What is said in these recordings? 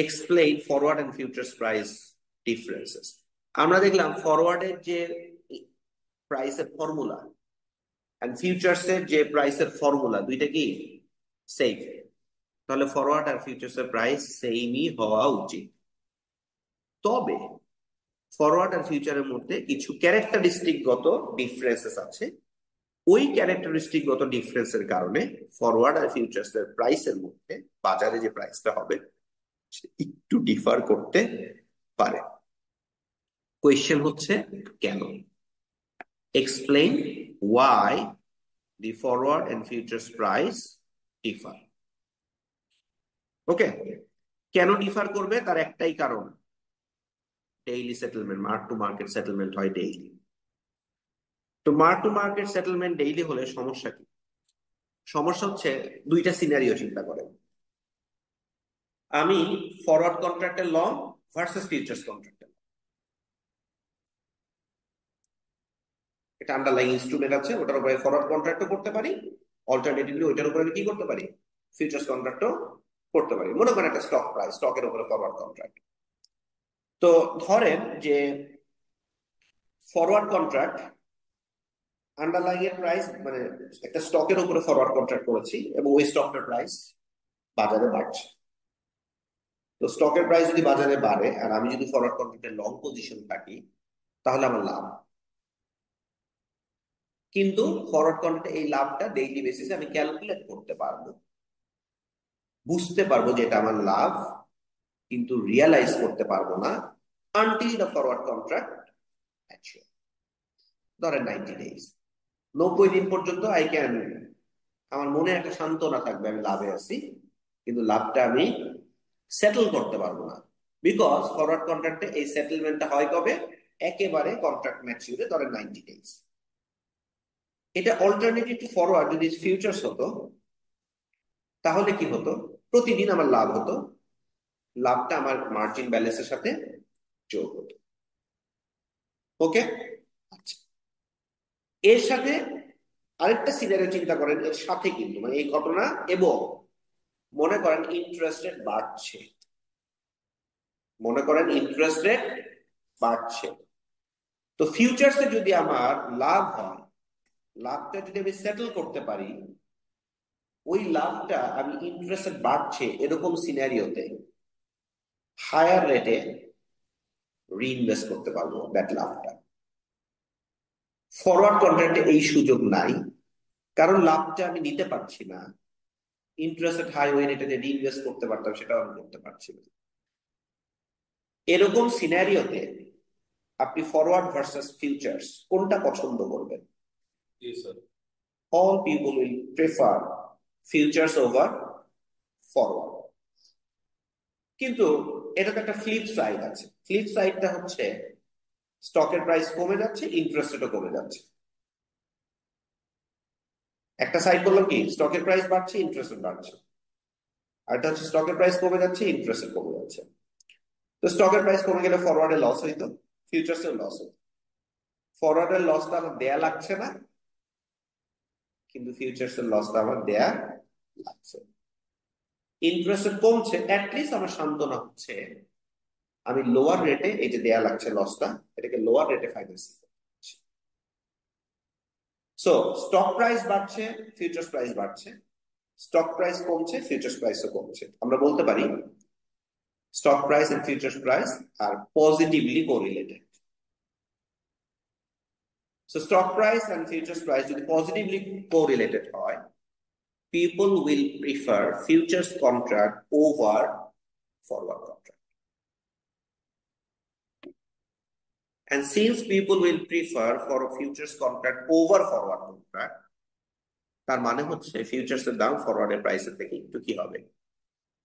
Explain forward and futures price differences. আমরা দেখলাম ফরওয়ার্ডের যে প্রাইসের ফর্মুলা এন্ড ফিউচার্সের যে প্রাইসের ফর্মুলা দুইটা কি সেম, তাহলে ফরওয়ার্ড আর ফিউচার্সের প্রাইস সেমই হওয়া উচিত। তবে ফরওয়ার্ড আর ফিউচারের মধ্যে কিছু ক্যারেক্টারিস্টিকগত ডিফারেন্সেস আছে। ওই ক্যারেক্টারিস্টিকগত ডিফারেন্সের কারণে ফরওয়ার্ড আর ফিউচার্সের প্রাইসের মধ্যে বাজারে যে প্রাইসটা হবে একটু ডিফার করতে পারে। কোয়েশ্চেন হচ্ছে কেন? Explain why the forward and futures price differ. Okay, কেন ডিফার করবে তার একটাই কারণ, daily settlement, mark to market settlement হয় ডেইলি। তো mark to market settlement daily হলে সমস্যা কি? সমস্যা হচ্ছে দুইটা সিনারিও চিন্তা করেন। আমি ফরওয়ার্ড কন্ট্রাক্টের লং ভার্সেস ফিউচার্স কন্ট্রাক্টের, এটা আন্ডারলাইং ইনস্ট্রুমেন্ট আছে, ওটার উপরে ফরওয়ার্ড কন্ট্রাক্টও করতে পারি, অল্টারনেটিভলি ওইটার উপরে কি করতে পারি, ফিউচার্স কন্ট্রাক্টও করতে পারি। মনে করেন একটা স্টক প্রাইস, স্টকের উপরে ফরওয়ার্ড কন্ট্রাক্ট। তো ধরেন যে ফরওয়ার্ড কন্ট্রাক্ট আন্ডারলাইং এর প্রাইস, মানে একটা স্টকের উপরে ফরওয়ার্ড কন্ট্রাক্ট করেছি এবং ওই স্টকের প্রাইস বাজারে বাড়ছে। তো স্টকের প্রাইস যদি বাজারে বাড়ে আর আমি যদি ফরওয়ার্ড কন্ট্রাক্টের লং পজিশন থাকি তাহলে আমার লাভ। কিন্তু ফরওয়ার্ড কন্ট্রাক্টে এই লাভটা ডেইলি বেসিসে আমি ক্যালকুলেট করতে পারবো, বুঝতে পারবো যে এটা আমার লাভ, কিন্তু রিয়ালাইজ করতে পারবো না until the forward contract mature. ধরেন 90 ডেজ, 90 দিন পর্যন্ত আই ক্যান, আমার মনে একটা সান্ত্বনা থাকবে আমি লাভে আছি, কিন্তু লাভটা আমি সেটেল করতে পারবো না। বিকজ ফরওয়ার্ড কন্ট্রাক্টে এই সেটেলমেন্টটা হয় কবে? একেবারে কন্ট্রাক্ট ম্যাচিউরে, ধরেন 90 ডেজ। এটা অল্টারনেটিভ টু ফরওয়ার্ড যদি ফিউচার্স হতো তাহলে কি হতো? প্রতিদিন আমার লাভ হতো, লাভটা আমার মার্জিন ব্যালেন্সের সাথে যোগ হতো। ওকে, আচ্ছা, এর সাথে আরেকটা সিনারিও চিন্তা করেন, এর সাথে কিন্তু মানে এই ঘটনা, এবং মনে করেন ইন্টারেস্ট রেট বাড়ছে, মনে করেন ইন্টারেস্ট রেট বাড়ছে। তো ফিউচার্সে যদি আমার লাভ হয়, লাভটা যদি আমি সেটেল করতে পারি, ওই লাভটা আমি ইন্টারেস্ট রেট বাড়ছে এরকম সিনারিওতে হায়ার রেটে রিইনভেস্ট করতে পারবো দ্যাট লাভটা। ফরওয়ার্ড কন্ট্রাক্টে এই সুযোগ নাই, কারণ লাভটা আমি নিতে পারছি না। ইন্টারেস্ট রেট হাই, ওই রেটে যে রিইনভেস্ট করতে পারতাম সেটাও আমি করতে পারছি না। এরকম সিনারিওতে আপনি ফরওয়ার্ড ভার্সেস ফিউচার্স কোনটা পছন্দ করবেন? All people will prefer futures over forward. কিন্তু এটাতে একটা ফ্লিপ সাইড আছে। ফ্লিপ সাইডটা হচ্ছে স্টকের প্রাইস কমে যাচ্ছে, ইন্টারেস্ট রেটও কমে যাচ্ছে। একটা সাইড বললাম কি স্টকের প্রাইস বাড়ছে, ইন্টারেস্ট রেট বাড়ছে, আর এটা হচ্ছে স্টকের প্রাইস কমে যাচ্ছে, ইন্টারেস্ট রেট কমে যাচ্ছে। তো স্টকের প্রাইস কমে গেলে ফরওয়ার্ডে লস হইতো, ফিউচার্সের লস হইতো। ফরওয়ার্ডের লসটা আমার দেয়া লাগছে না, কিন্তু ফিউচার্সের লসটা আমার দেয়া লাগছে। ইন্টারেস্ট কমছে, অ্যাটলিস্ট আমার সান্ত্বনা হচ্ছে আমি লোয়ার রেটে, এই যে দেয়া লাগছে লসটা, এটাকে লোয়ার রেটে ফাইন্যান্সিং করছি। সো স্টক প্রাইস বাড়ছে, ফিউচার্স প্রাইস বাড়ছে, স্টক প্রাইস কমছে, ফিউচার্স প্রাইসও কমছে। আমরা বলতে পারি stock price and futures price are positively correlated. So stock price and futures price যদি পজিটিভলি কোরিলেটেড হয়, people will prefer futures contract over forward contract. And since people will prefer for a futures contract over forward contract, তার মানে হচ্ছে futures এর দাম forward এর প্রাইসের থেকে একটু কি হবে,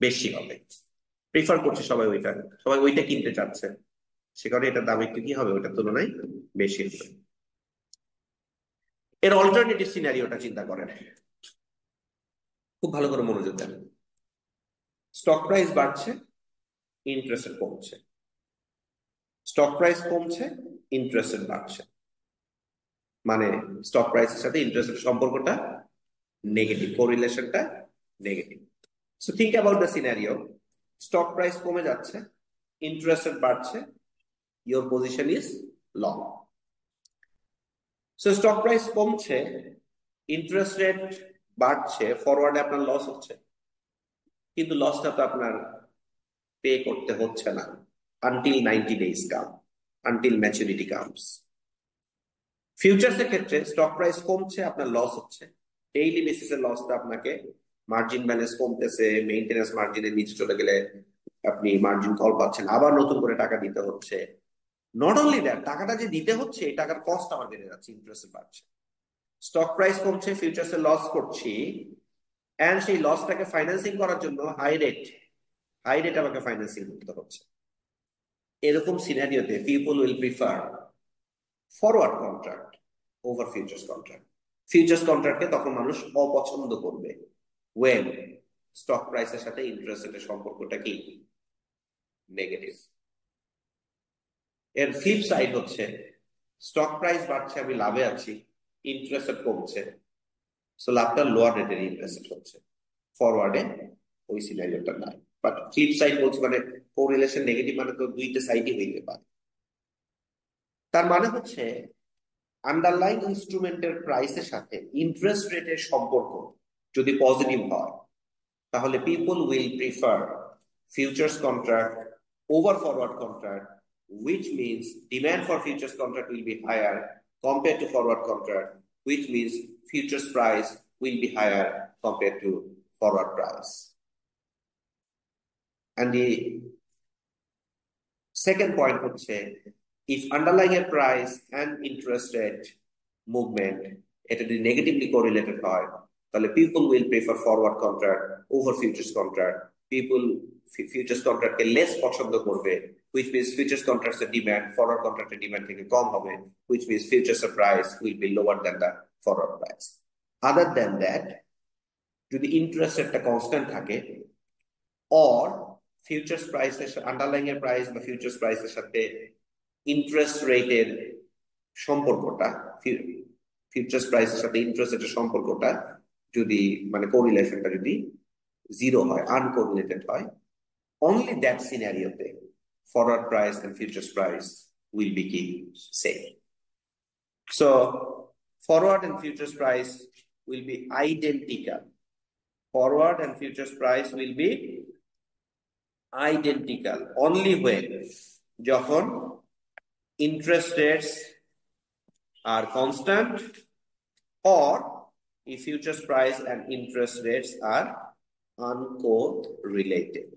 বেশি হবে। প্রিফার করছে সবাই ওইটা, সবাই ওইটা কিনতে চাচ্ছে, সে কারণে এটার দাম একটু কি হবে, ওইটার তুলনায় বেশি হবে। এর অল্টারনেটিভ সিনারিওটা চিন্তা করেন, খুব ভালো করে মনোযোগ দেন। স্টক প্রাইস বাড়ছে, ইন্টারেস্ট রেট কমছে, স্টক প্রাইস কমছে, ইন্টারেস্ট রেট বাড়ছে, মানে স্টক প্রাইসের সাথে ইন্টারেস্ট রেট সম্পর্কটা নেগেটিভ, কোরিলেশনটা negative. So think about the scenario, stock price কমে যাচ্ছে, ইন্টারেস্ট রেট বাড়ছে, your position is long. So stock price কমছে, ইন্টারেস্ট রেট বাড়ছে, ফরওয়ার্ডে আপনার লস হচ্ছে, কিন্তু লসটা তো আপনার পে করতে হচ্ছে না আনটিল 90 days কাম, আনটিল ম্যাচুরিটি কামস। ফিউচার্সের ক্ষেত্রে স্টক প্রাইস কমছে, আপনার লস হচ্ছে, ডেইলি বেসিসে লসটা আপনাকে, মার্জিন ব্যালেন্স কমতেছে, মেইনটেনেন্স মার্জিনের নিচে চলে গেলে আপনি মার্জিন কল পাচ্ছেন, আবার নতুন করে টাকা দিতে হচ্ছে। নট অনলি দ্যাট, টাকাটা যে দিতে হচ্ছে এই টাকার কস্ট আমার বেড়ে যাচ্ছে, ইন্টারেস্ট বাড়ছে। স্টক প্রাইস কমছে, ফিউচার্সে লস করছি, এন্ড সেই লসটাকে ফাইন্যান্সিং করার জন্য হাই রেট আমাকে ফাইন্যান্সিং করতে হচ্ছে। এরকম সিনারিওতে people will prefer forward contract over futures contract. Futures কন্ট্রাক্টকে তখন মানুষ অপছন্দ করবে ওয়েন স্টক প্রাইসের সাথে ইন্টারেস্ট রেটের সম্পর্কটা কি নেগেটিভ। এর ফ্লিপ সাইড হচ্ছে স্টক প্রাইস বাড়ছে, আমি লাভে আছি, ইন্টারেস্ট রেট কমছে, সো লাভটা লোয়ার রেটের ইন্টারেস্ট হচ্ছে। ফরওয়ার্ডে ওই সিনারিওটা নাই। বাট ফ্লিপ সাইড বলছে মানে কোরিলেশন নেগেটিভ, মানে তো দুইটা সাইডই হইতে পারে। তার মানে হচ্ছে আন্ডারলাইং ইনস্ট্রুমেন্টের প্রাইসের সাথে ইন্টারেস্ট রেটের সম্পর্ক যদি পজিটিভ হয়, তাহলে people will prefer futures contract over forward contract, which means demand for futures contract will be higher compared to forward contract, which means futures price will be higher compared to forward price. And the second point হচ্ছে, if underlying a price and interest rate movement এটা যদি negatively correlated হয়, তাহলে people will prefer forward contract over futures contract. People futures কন্ট্রাক্টকে less পছন্দ করবে, which means futures contracts এর demand forward কন্ট্রাক্টের ডিমান্ড থেকে কম হবে, which means futures price will be lower than the forward price. Other than that, যদি interest রেটটা কনস্ট্যান্ট থাকে, অর ফিউচার্স প্রাইসের আন্ডারলাইং এর প্রাইস বা ফিউচার্স প্রাইসের সাথে ইন্টারেস্ট রেটের সম্পর্কটা, ফিউচার্স প্রাইসের সাথে ইন্টারেস্ট রেটের সম্পর্কটা যদি মানে কোরিলেশনটা যদি জিরো হয়, আনকোরিলেটেড হয়, only that সিনারিওতে forward price and futures price will be same. So forward and futures price will be identical. Forward and futures price will be identical only when যখন interest rates are constant or if futures price and interest rates are uncorrelated.